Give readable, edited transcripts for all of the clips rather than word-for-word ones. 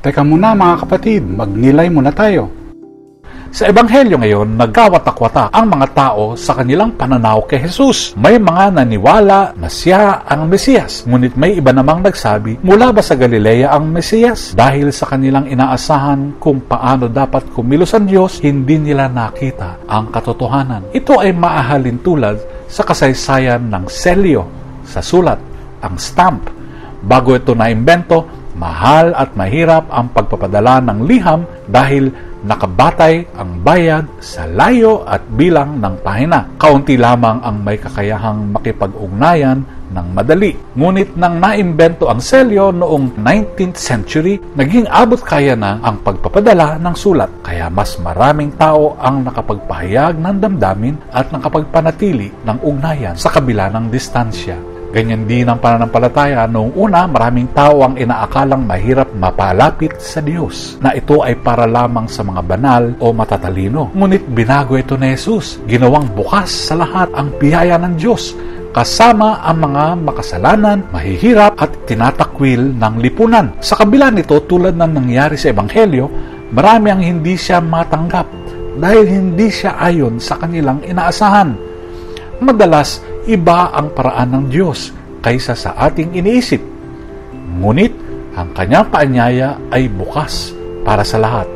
Teka muna mga kapatid, magnilay muna tayo. Sa Ebanghelyo ngayon, nagkawatak-watak ang mga tao sa kanilang pananaw kay Jesus. May mga naniwala na siya ang Mesiyas, ngunit may iba namang nagsabi, mula ba sa Galilea ang Mesiyas? Dahil sa kanilang inaasahan kung paano dapat kumilos ang Diyos, hindi nila nakita ang katotohanan. Ito ay maahalin tulad sa kasaysayan ng selyo sa sulat, ang stamp. Bago ito naimbento, mahal at mahirap ang pagpapadala ng liham dahil nakabatay ang bayad sa layo at bilang ng pahina. Kaunti lamang ang may kakayahang makipag-ugnayan ng madali. Ngunit nang naimbento ang selyo noong 19th century, naging abot kaya na ang pagpapadala ng sulat. Kaya mas maraming tao ang nakapagpahayag ng damdamin at nakapagpanatili ng ugnayan sa kabila ng distansya. Ganyan din ang pananampalataya. Noong una, maraming tao ang inaakalang mahirap mapalapit sa Diyos, na ito ay para lamang sa mga banal o matatalino. Ngunit binago ito ni Jesus. Ginawang bukas sa lahat ang biyaya ng Diyos, kasama ang mga makasalanan, mahihirap at tinatakwil ng lipunan. Sa kabila nito, tulad ng nangyari sa Ebanghelyo, marami ang hindi siya matanggap dahil hindi siya ayon sa kanilang inaasahan. Madalas, iba ang paraan ng Diyos kaysa sa ating iniisip. Ngunit, ang kanyang paanyaya ay bukas para sa lahat.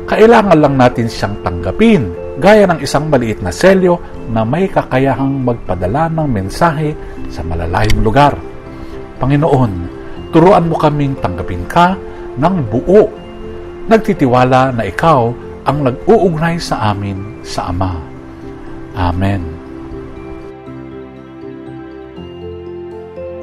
Kailangan lang natin siyang tanggapin, gaya ng isang maliit na selyo na may kakayahang magpadala ng mensahe sa malalayong lugar. Panginoon, turuan mo kaming tanggapin ka ng buo, nagtitiwala na ikaw ang nag-uugnay sa amin sa Ama. Amen.